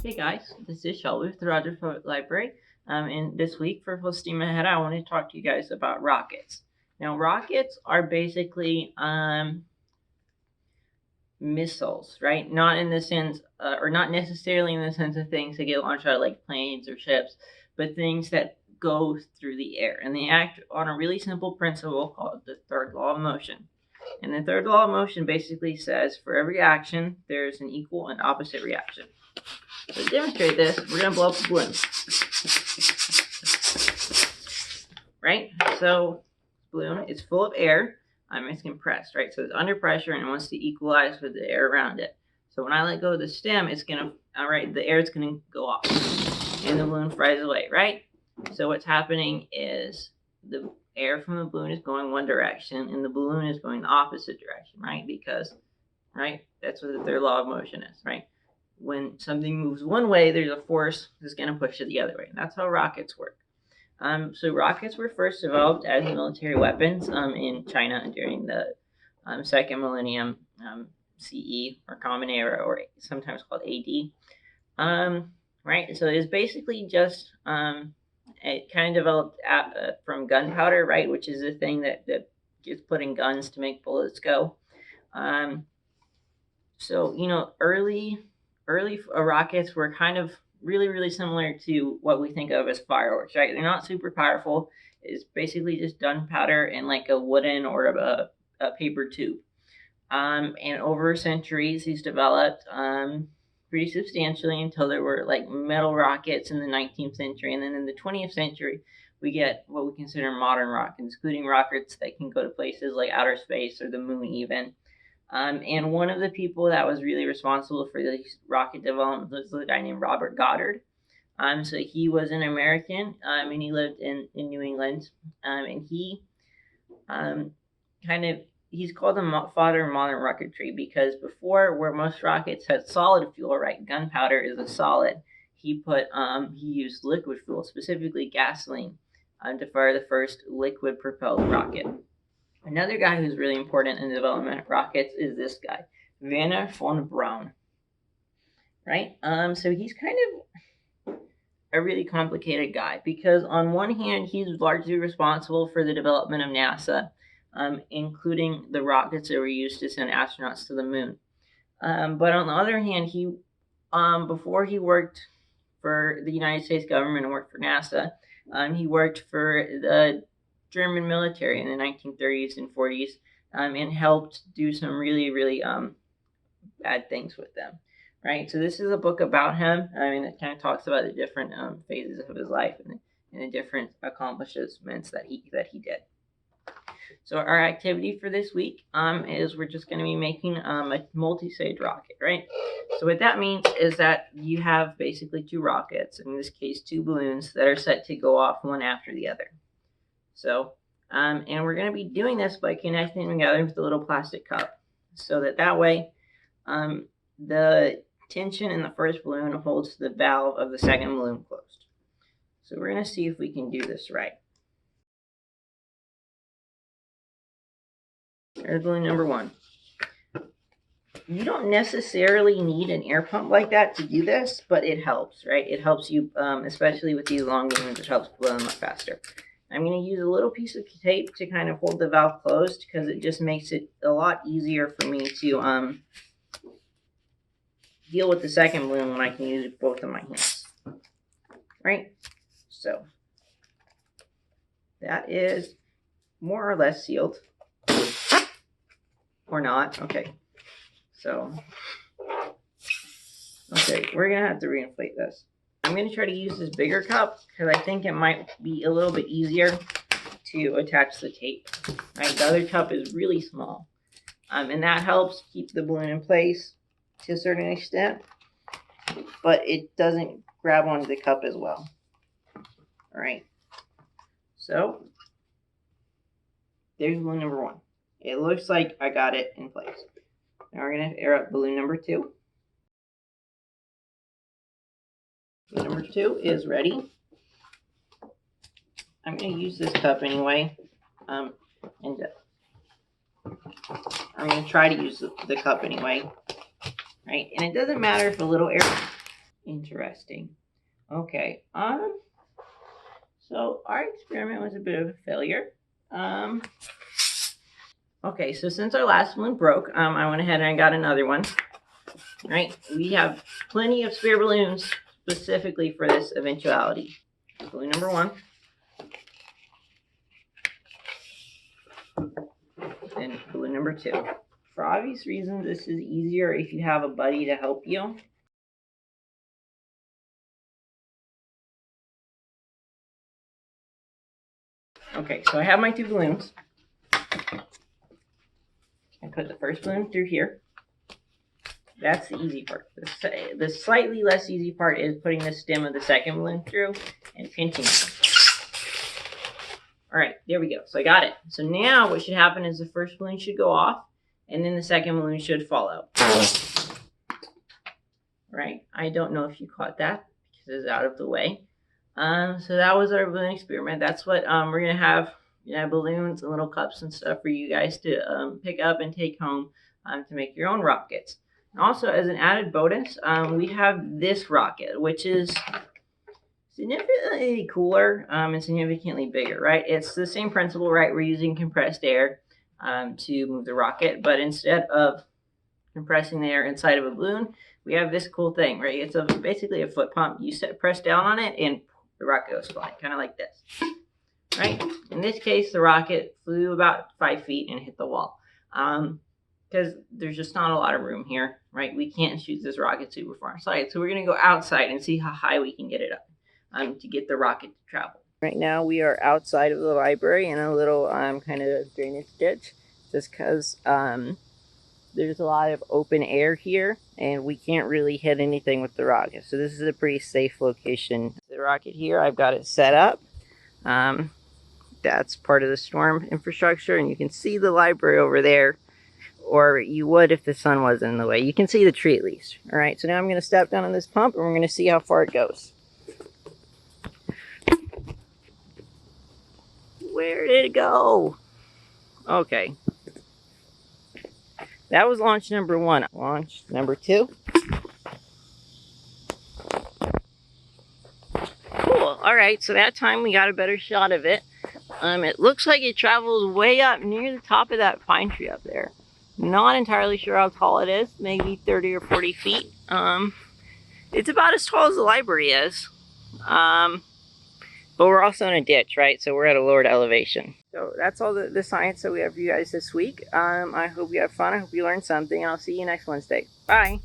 Hey guys, this is Shelby with the Rogers Public Library. And this week for Full Steam Ahead, I want to talk to you guys about rockets. Now, rockets are basically missiles, right? Not in the sense, or not necessarily in the sense of things that get launched out of like planes or ships, but things that go through the air. And they act on a really simple principle called the third law of motion. And the third law of motion basically says for every action, there's an equal and opposite reaction. So to demonstrate this, we're going to blow up the balloon. Right? So balloon is full of air. It's compressed, right? So it's under pressure and it wants to equalize with the air around it. So when I let go of the stem, it's going to, the air is going to go off and the balloon flies away, right? So what's happening is the air from the balloon is going one direction and the balloon is going the opposite direction, right? Because, right, that's what the third law of motion is, right? When something moves one way, there's a force that's going to push it the other way. And that's how rockets work. So rockets were first developed as military weapons in China during the second millennium CE, or Common Era, or sometimes called AD. Right, so it's basically just it kind of developed from gunpowder, right, which is the thing that gets put in guns to make bullets go. So early rockets were kind of really similar to what we think of as fireworks, right? They're not super powerful. It's basically just gunpowder in like a wooden or a paper tube. And over centuries, these developed pretty substantially until there were like metal rockets in the 19th century. And then in the 20th century, we get what we consider modern rockets, including rockets that can go to places like outer space or the moon even. And one of the people that was really responsible for this rocket development was a guy named Robert Goddard. So he was an American, and he lived in New England. And he he's called the father of modern rocketry because before, where most rockets had solid fuel, right, gunpowder is a solid. He used liquid fuel, specifically gasoline, to fire the first liquid propelled rocket. Another guy who's really important in the development of rockets is this guy, Werner von Braun. Right? So he's kind of a really complicated guy because on one hand, he's largely responsible for the development of NASA, including the rockets that were used to send astronauts to the moon. But on the other hand, he before he worked for the United States government and worked for NASA, he worked for the German military in the 1930s and 40s, and helped do some really bad things with them, right? So this is a book about him. It kind of talks about the different phases of his life and the different accomplishments that he did. So our activity for this week is we're just going to be making a multi-stage rocket, right? So what that means is that you have basically two rockets, in this case two balloons, that are set to go off one after the other. So, and we're going to be doing this by connecting them together with a little plastic cup, so that way the tension in the first balloon holds the valve of the second balloon closed. So we're going to see if we can do this right. There's balloon number one. You don't necessarily need an air pump like that to do this, but it helps, right? It helps you, especially with these long balloons, it helps blow them up faster. I'm going to use a little piece of tape to kind of hold the valve closed because it just makes it a lot easier for me to deal with the second balloon when I can use both of my hands. Right? So that is more or less sealed. Or not. Okay. So, okay, we're going to have to reinflate this. I'm going to try to use this bigger cup because I think it might be a little bit easier to attach the tape. Right, the other cup is really small, and that helps keep the balloon in place to a certain extent, but it doesn't grab onto the cup as well. All right, so there's balloon number one. It looks like I got it in place. Now we're going to air up balloon number two. Number two is ready. I'm going to use this cup anyway, and I'm going to try to use the cup anyway, right? And it doesn't matter if a little air Interesting. Okay. So our experiment was a bit of a failure. Okay, so since our last one broke, I went ahead and I got another one. Right, we have plenty of spare balloons specifically for this eventuality. Balloon number 1. And balloon number 2. For obvious reasons, this is easier if you have a buddy to help you. Okay, so I have my 2 balloons. I put the first balloon through here. That's the easy part. The slightly less easy part is putting the stem of the second balloon through and pinching it. All right, there we go. So I got it. So now what should happen is the first balloon should go off, and then the second balloon should fall out. Right? I don't know if you caught that because it's out of the way. So that was our balloon experiment. That's what we're gonna have. Balloons and little cups and stuff for you guys to pick up and take home to make your own rockets. And also, as an added bonus, we have this rocket, which is significantly cooler and significantly bigger, right? It's the same principle, right? We're using compressed air to move the rocket, but instead of compressing the air inside of a balloon, we have this cool thing, right? It's basically a foot pump. You press down on it and the rocket goes flying, kind of like this, right? In this case, the rocket flew about 5 feet and hit the wall because there's just not a lot of room here, right? We can't shoot this rocket super far inside, so we're going to go outside and see how high we can get it up to get the rocket to travel. Right now, we are outside of the library in a little kind of drainage ditch, just because there's a lot of open air here, and we can't really hit anything with the rocket. So this is a pretty safe location. The rocket here, I've got it set up. That's part of the storm infrastructure, and you can see the library over there, or you would if the sun wasn't in the way. You can see the tree at least. All right, so now I'm going to step down on this pump, and we're going to see how far it goes. Where did it go? Okay. That was launch number 1. Launch number 2. Cool. All right, so that time we got a better shot of it. It looks like it travels way up near the top of that pine tree up there. Not entirely sure how tall it is, maybe 30 or 40 feet. It's about as tall as the library is. But we're also in a ditch, right? So we're at a lowered elevation. So that's all the science that we have for you guys this week. I hope you have fun. I hope you learned something. I'll see you next Wednesday. Bye.